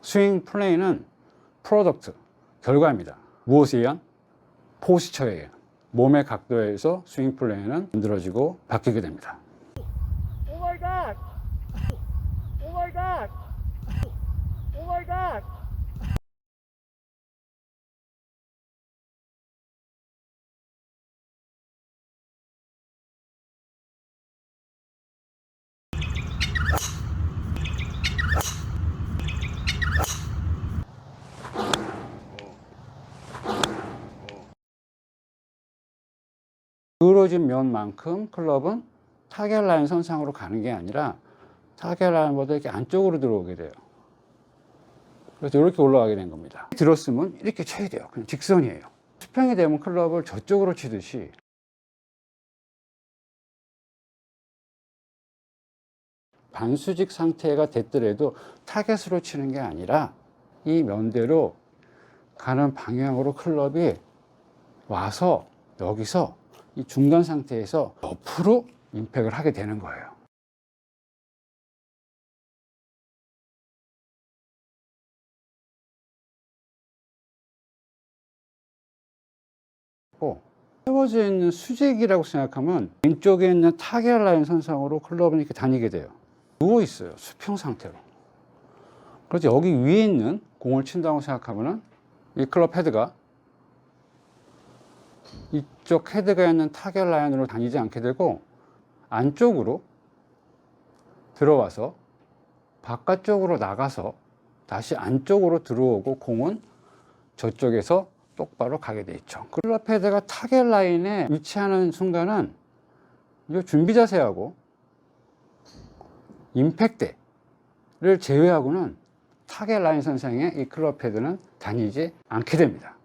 스윙 플레이는 프로덕트, 결과입니다. 무엇에 의한? 포스처에 의한. 몸의 각도에 의해서 스윙 플레이는 만들어지고 바뀌게 됩니다. 오 마이 갓! 오 마이 갓! 오 마이 갓! 기울어진 면만큼 클럽은 타겟 라인 선상으로 가는 게 아니라 타겟 라인보다 이렇게 안쪽으로 들어오게 돼요. 그래서 이렇게 올라가게 된 겁니다. 들었으면 이렇게 쳐야 돼요. 그냥 직선이에요. 수평이 되면 클럽을 저쪽으로 치듯이 반수직 상태가 됐더라도 타겟으로 치는 게 아니라 이 면대로 가는 방향으로 클럽이 와서 여기서 이 중간 상태에서 옆으로 임팩을 하게 되는 거예요. 세워져 있는 수직이라고 생각하면 왼쪽에 있는 타겟 라인 선상으로 클럽은 이렇게 다니게 돼요. 누워 있어요. 수평 상태로. 그래서 여기 위에 있는 공을 친다고 생각하면 이 클럽 헤드가 이쪽 헤드가 있는 타겟 라인으로 다니지 않게 되고 안쪽으로 들어와서 바깥쪽으로 나가서 다시 안쪽으로 들어오고 공은 저쪽에서 똑바로 가게 돼 있죠. 클럽 헤드가 타겟 라인에 위치하는 순간은 이 준비 자세하고 임팩트를 제외하고는 타겟 라인 선상에 이 클럽 헤드는 다니지 않게 됩니다.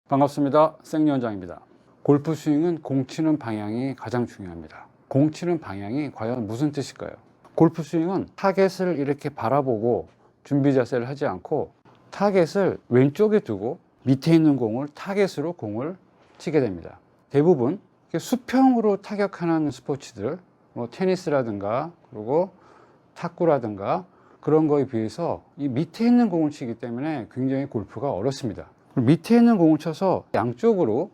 반갑습니다. 생리원장입니다. 골프 스윙은 공 치는 방향이 가장 중요합니다. 공 치는 방향이 과연 무슨 뜻일까요? 골프 스윙은 타겟을 이렇게 바라보고 준비 자세를 하지 않고 타겟을 왼쪽에 두고 밑에 있는 공을 타겟으로 공을 치게 됩니다. 대부분 수평으로 타격하는 스포츠들, 뭐 테니스라든가 그리고 탁구라든가 그런 거에 비해서 이 밑에 있는 공을 치기 때문에 굉장히 골프가 어렵습니다. 밑에 있는 공을 쳐서 양쪽으로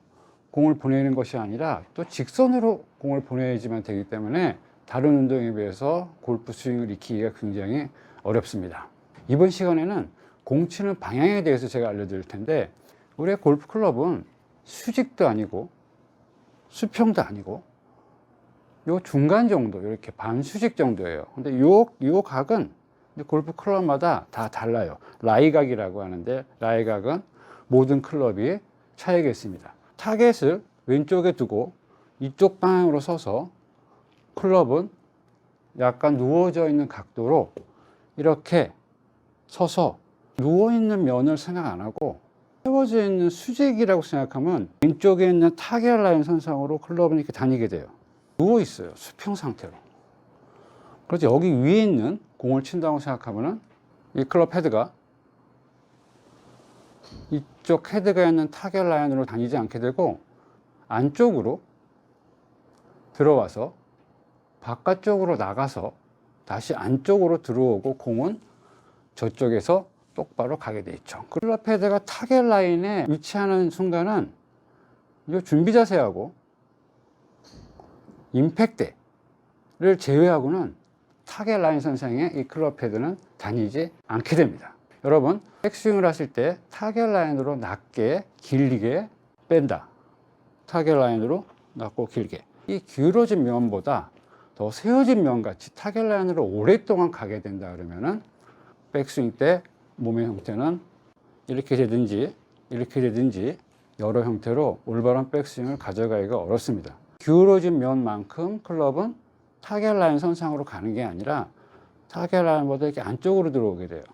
공을 보내는 것이 아니라 또 직선으로 공을 보내야지만 되기 때문에 다른 운동에 비해서 골프 스윙을 익히기가 굉장히 어렵습니다. 이번 시간에는 공 치는 방향에 대해서 제가 알려드릴 텐데 우리의 골프 클럽은 수직도 아니고 수평도 아니고 요 중간 정도, 이렇게 반수직 정도예요. 근데 요 각은 골프 클럽마다 다 달라요. 라이각이라고 하는데 라이각은 모든 클럽이 차이가 있습니다. 타겟을 왼쪽에 두고 이쪽 방향으로 서서 클럽은 약간 누워져 있는 각도로 이렇게 서서 누워있는 면을 생각 안 하고 세워져 있는 수직이라고 생각하면 왼쪽에 있는 타겟 라인 선상으로 클럽은 이렇게 다니게 돼요. 누워 있어요. 수평 상태로. 그래서 여기 위에 있는 공을 친다고 생각하면 이 클럽 헤드가 이쪽 헤드가 있는 타겟 라인으로 다니지 않게 되고 안쪽으로 들어와서 바깥쪽으로 나가서 다시 안쪽으로 들어오고 공은 저쪽에서 똑바로 가게 돼 있죠. 클럽 헤드가 타겟 라인에 위치하는 순간은 이 준비 자세하고 임팩트를 제외하고는 타겟 라인 선상에 이 클럽 헤드는 다니지 않게 됩니다. 여러분, 백스윙을 하실 때 타겟 라인으로 낮게 길게 뺀다. 타겟 라인으로 낮고 길게. 이 기울어진 면보다 더 세워진 면 같이 타겟 라인으로 오랫동안 가게 된다 그러면은 백스윙 때 몸의 형태는 이렇게 되든지 여러 형태로 올바른 백스윙을 가져가기가 어렵습니다. 기울어진 면만큼 클럽은 타겟 라인 선상으로 가는 게 아니라 타겟 라인보다 이렇게 안쪽으로 들어오게 돼요.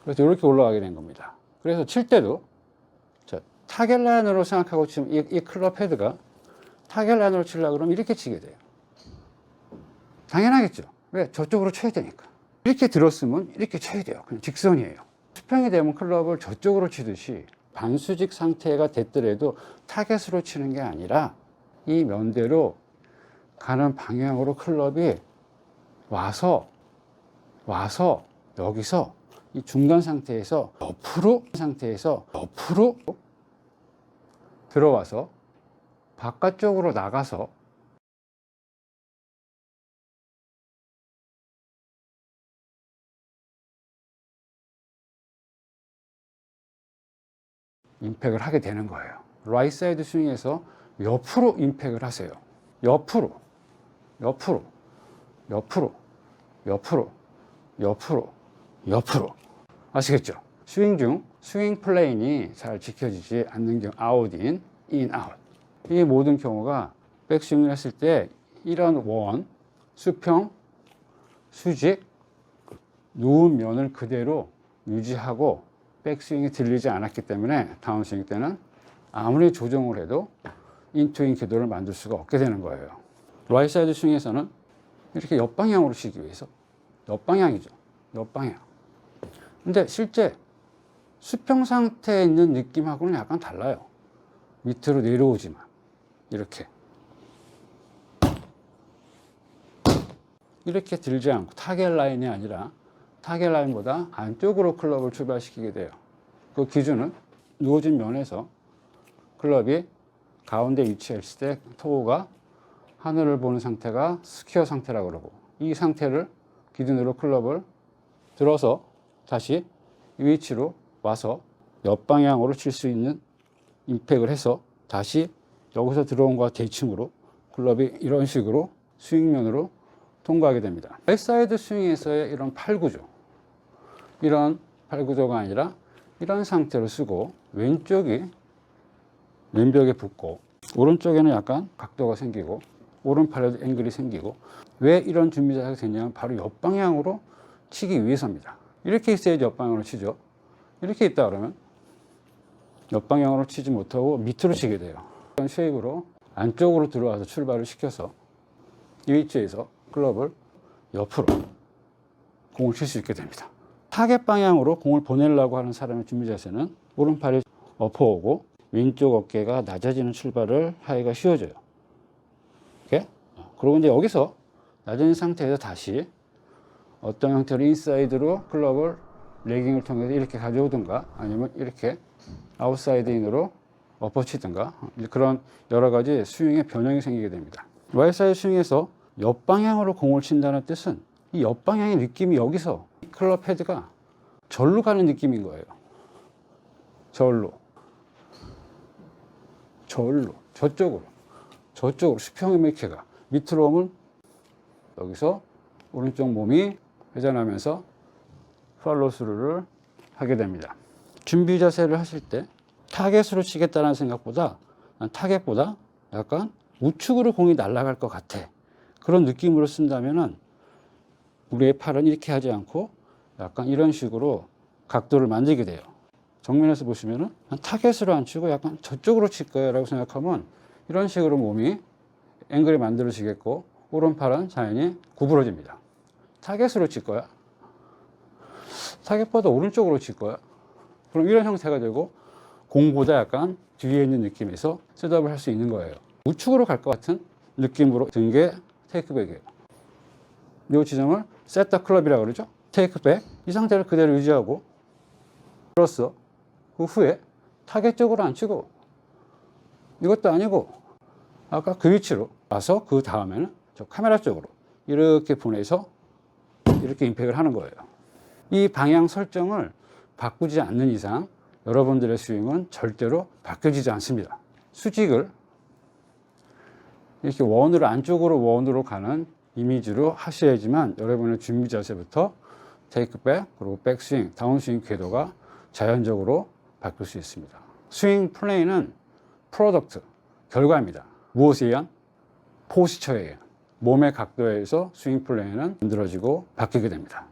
그래서 이렇게 올라가게 된 겁니다. 그래서 칠 때도 타겟 라인으로 생각하고 치면 이 클럽 헤드가 타겟 라인으로 치려고 그러면 이렇게 치게 돼요. 당연하겠죠. 왜? 저쪽으로 쳐야 되니까. 이렇게 들었으면 이렇게 쳐야 돼요. 그냥 직선이에요. 수평이 되면 클럽을 저쪽으로 치듯이 반수직 상태가 됐더라도 타겟으로 치는 게 아니라 이 면대로 가는 방향으로 클럽이 와서 여기서 이 중간 상태에서 옆으로 들어와서 바깥쪽으로 나가서 임팩을 하게 되는 거예요. 라이트 사이드 스윙에서 옆으로 임팩을 하세요. 옆으로 아시겠죠? 스윙 중 스윙 플레인이 잘 지켜지지 않는 경우 아웃 인 아웃, 이 모든 경우가 백스윙을 했을 때 이런 원, 수평, 수직, 누운 면을 그대로 유지하고 백스윙이 들리지 않았기 때문에 다운스윙 때는 아무리 조정을 해도 인투인 궤도를 만들 수가 없게 되는 거예요. 라이트 사이드 스윙에서는 이렇게 옆방향으로 치기 위해서 옆방향이죠. 옆방향. 근데 실제 수평 상태에 있는 느낌하고는 약간 달라요. 밑으로 내려오지만 이렇게 들지 않고 타겟 라인이 아니라 타겟 라인보다 안쪽으로 클럽을 출발시키게 돼요. 그 기준은 누워진 면에서 클럽이 가운데 위치했을 때 토우가 하늘을 보는 상태가 스퀘어 상태라고 그러고, 이 상태를 기준으로 클럽을 들어서 다시 이 위치로 와서 옆방향으로 칠 수 있는 임팩을 해서 다시 여기서 들어온 것과 대칭으로 클럽이 이런 식으로 스윙면으로 통과하게 됩니다. 백사이드 스윙에서의 이런 팔구조, 이런 팔구조가 아니라 이런 상태로 쓰고 왼쪽이 왼벽에 붙고 오른쪽에는 약간 각도가 생기고 오른팔에도 앵글이 생기고, 왜 이런 준비 자세가 되냐면 바로 옆방향으로 치기 위해서입니다. 이렇게 있어야지 옆방향으로 치죠. 이렇게 있다 그러면 옆방향으로 치지 못하고 밑으로 치게 돼요. 이런 쉐입으로 안쪽으로 들어와서 출발을 시켜서 이 위치에서 클럽을 옆으로 공을 칠 수 있게 됩니다. 타겟 방향으로 공을 보내려고 하는 사람의 준비 자세는 오른팔이 엎어오고 왼쪽 어깨가 낮아지는 출발을 하기가 쉬워져요. 이렇게. 그리고 이제 여기서 낮은 상태에서 다시 어떤 형태로 인사이드로 클럽을 레깅을 통해서 이렇게 가져오든가 아니면 이렇게 아웃사이드 인으로 엎어치든가, 그런 여러 가지 스윙의 변형이 생기게 됩니다. 라이트 사이드 스윙에서 옆방향으로 공을 친다는 뜻은 이 옆방향의 느낌이 여기서 클럽 헤드가 절로 가는 느낌인 거예요. 저쪽으로 수평의 매개가 밑으로 오면 여기서 오른쪽 몸이 회전하면서 팔로스루를 하게 됩니다. 준비 자세를 하실 때 타겟으로 치겠다는 생각보다 타겟보다 약간 우측으로 공이 날아갈 것 같아, 그런 느낌으로 쓴다면은 우리의 팔은 이렇게 하지 않고 약간 이런 식으로 각도를 만들게 돼요. 정면에서 보시면은 타겟으로 안 치고 약간 저쪽으로 칠 거야 라고 생각하면 이런 식으로 몸이 앵글이 만들어지겠고 오른팔은 자연히 구부러집니다. 타겟으로 칠 거야, 타겟보다 오른쪽으로 칠 거야, 그럼 이런 형태가 되고 공보다 약간 뒤에 있는 느낌에서 셋업을 할 수 있는 거예요. 우측으로 갈 것 같은 느낌으로 든 게 테이크백이에요. 이 지점을 셋더 클럽이라고 그러죠. 테이크백, 이 상태를 그대로 유지하고 들었어. 그 후에 타겟 쪽으로 안 치고 이것도 아니고 아까 그 위치로 와서 그 다음에는 저 카메라 쪽으로 이렇게 보내서 이렇게 임팩을 하는 거예요. 이 방향 설정을 바꾸지 않는 이상 여러분들의 스윙은 절대로 바뀌어지지 않습니다. 수직을 이렇게 원으로, 안쪽으로 원으로 가는 이미지로 하셔야지만 여러분의 준비 자세부터 테이크백, 그리고 백스윙, 다운스윙 궤도가 자연적으로 바뀔 수 있습니다. 스윙 플레이는 프로덕트, 결과입니다. 무엇에 의한? 포스처에 의한. 몸의 각도에 의해서 스윙 플레이는 만들어지고 바뀌게 됩니다.